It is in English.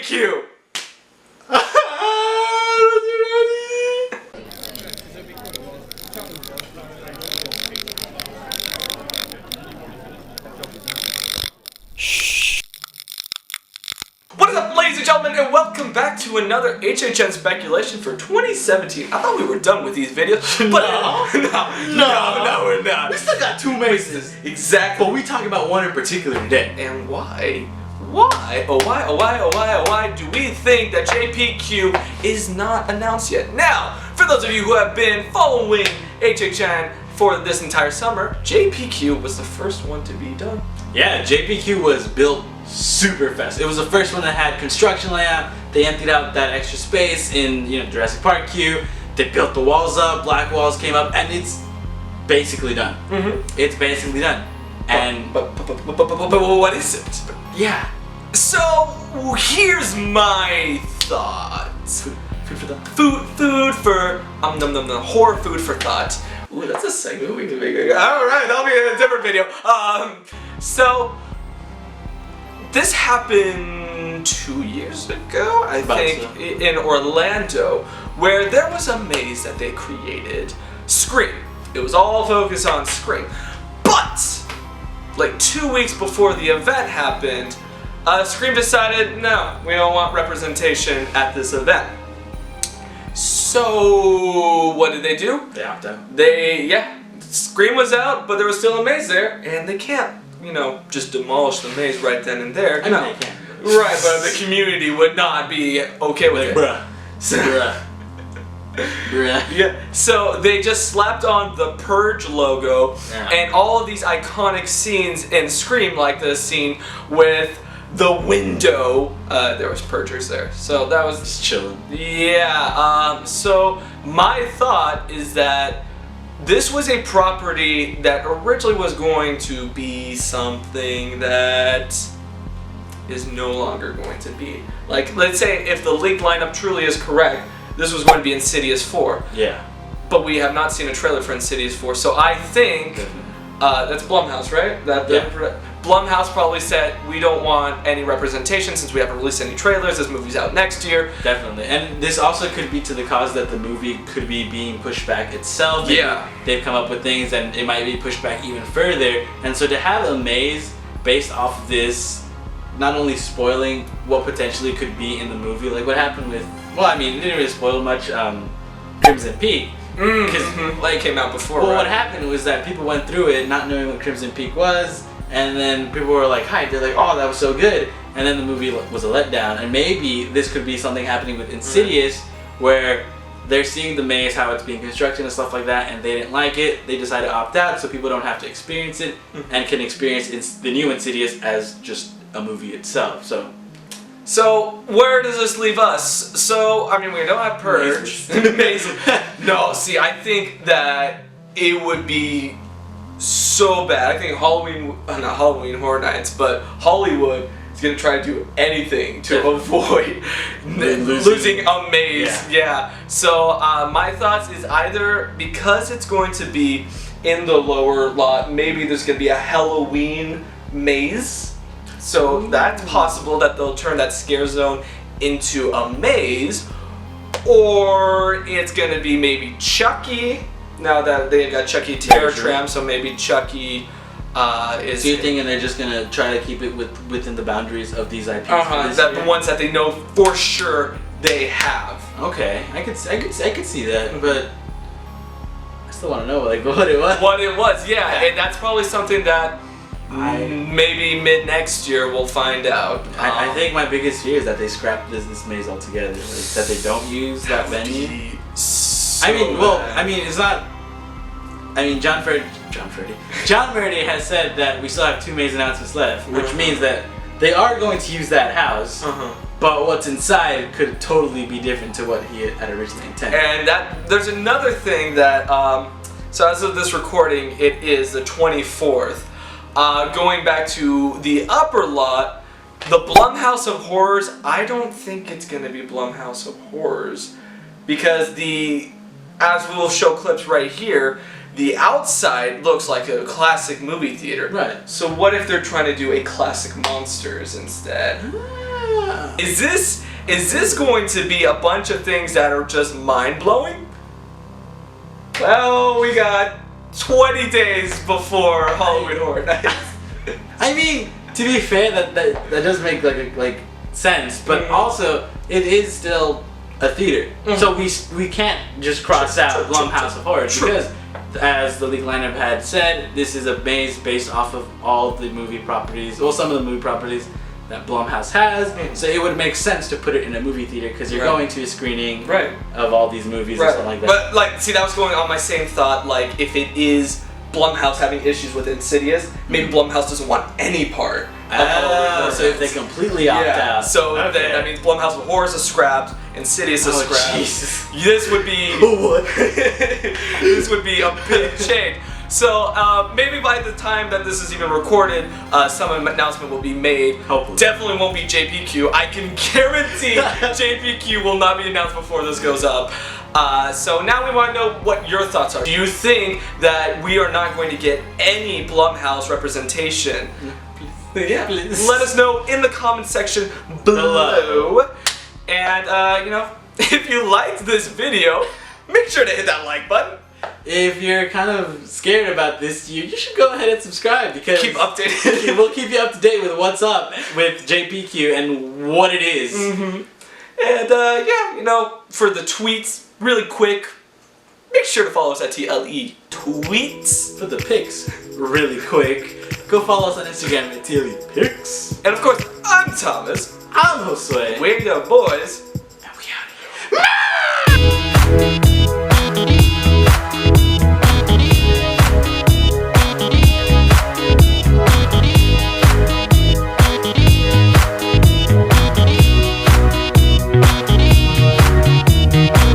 JPQ! What is up, ladies and gentlemen, and welcome back to another HHN speculation for 2017. I thought we were done with these videos, but no, we're not. We still got two mazes. Exactly. But we talking about one in particular today. And why? Why do we think that JPQ is not announced yet? Now, for those of you who have been following HHN for this entire summer, JPQ was the first one to be done. Yeah, JPQ was built super fast. It was the first one that had construction layout. They emptied out that extra space in Jurassic Park queue. They built the walls up, black walls came up, and it's basically done. It's basically done. And but what is it? yeah. So here's my thoughts. Food for thought. Food for horror food for thought. Ooh, that's a segment we can make. Alright, that'll be in a different video. So this happened 2 years ago, I think, in Orlando, where there was a maze that they created. Scream. It was all focused on Scream. But like 2 weeks before the event happened, Scream decided, no, we don't want representation at this event. So what did they do? They opted out. Scream was out, but there was still a maze there, and they can't, just demolish the maze right then and there. I mean, they can. Right, but the community would not be okay with it. Bruh. Yeah. So they just slapped on the Purge logo and all of these iconic scenes in Scream, like the scene with the window. There was Purgers there, so that was just chilling. Yeah. So my thought is that this was a property that originally was going to be something that is no longer going to be. Like, let's say if the leaked lineup truly is correct, this was going to be Insidious 4. Yeah. But we have not seen a trailer for Insidious 4, so I think that's Blumhouse, right? Blumhouse probably said, we don't want any representation since we haven't released any trailers. This movie's out next year. Definitely. And this also could be to the cause that the movie could be being pushed back itself. Yeah. They've come up with things and it might be pushed back even further. And so to have a maze based off of this, not only spoiling what potentially could be in the movie, like what happened with, well, I mean, it didn't really spoil much, Crimson Peak. Because Like came out before, well, right? what happened was that people went through it not knowing what Crimson Peak was, and then people were like hyped. They're like, oh, that was so good. And then the movie was a letdown. And maybe this could be something happening with Insidious, where they're seeing the maze, how it's being constructed and stuff like that, and they didn't like it. They decided to opt out so people don't have to experience it and can experience the new Insidious as just a movie itself. So where does this leave us? So, I mean, we don't have Purge. Amazing. No, see, I think that it would be so bad. I think not Halloween Horror Nights, but Hollywood is going to try to do anything to avoid losing a maze. Yeah. So, my thoughts is either because it's going to be in the lower lot, maybe there's going to be a Halloween maze. So that's possible that they'll turn that scare zone into a maze, or it's gonna be maybe Chucky. Now that they've got Chucky Terror Tram, so maybe Chucky is. So you're thinking they're just gonna try to keep it within the boundaries of these IPs? The ones that they know for sure they have. Okay, I could see that, but I still want to know like what it was. What it was, yeah, and that's probably something that. Maybe mid next year we'll find out. I think my biggest fear is that they scrap this maze altogether. Like, that they don't use that venue. So it's not. I mean, John Verdi has said that we still have 2 maze announcements left, which means that they are going to use that house. But what's inside could totally be different to what he had originally intended. And there's another thing that. So as of this recording, it is the 24th. Going back to the upper lot, the Blumhouse of Horrors, I don't think it's going to be Blumhouse of Horrors. Because as we will show clips right here, the outside looks like a classic movie theater. Right. So what if they're trying to do a classic Monsters instead? Ah. Is this going to be a bunch of things that are just mind-blowing? Well, we got 20 days before Halloween Horror Nights. I mean, to be fair, that does make like sense, but also it is still a theater, so we can't just cross out Blumhouse of Horror because, as the legal lineup had said, this is a maze based off of all the movie properties, well, some of the movie properties that Blumhouse has. So it would make sense to put it in a movie theater because you're going to a screening of all these movies or something like that. But like, see, that was going on my same thought. Like, if it is Blumhouse having issues with Insidious, maybe Blumhouse doesn't want any part of Halloween Horror So if they Nights. completely opt out, So then that means Blumhouse of Horrors is scrapped, Insidious is scrapped. Jesus. This would be What? this would be a big change. So maybe by the time that this is even recorded, some announcement will be made. Hopefully. Definitely won't be JPQ. I can guarantee JPQ will not be announced before this goes up. So now we want to know what your thoughts are. Do you think that we are not going to get any Blumhouse representation? Yeah. Please. Let us know in the comment section below. And if you liked this video, make sure to hit that like button. If you're kind of scared about this, you should go ahead and subscribe because Keep updated. we'll keep you up to date with what's up with JPQ and what it is. And for the tweets, really quick, make sure to follow us at TLE Tweets. For the pics, really quick, go follow us on Instagram at TLE Pics. And of course, I'm Thomas. I'm Josue. We're your boys. And we out of here.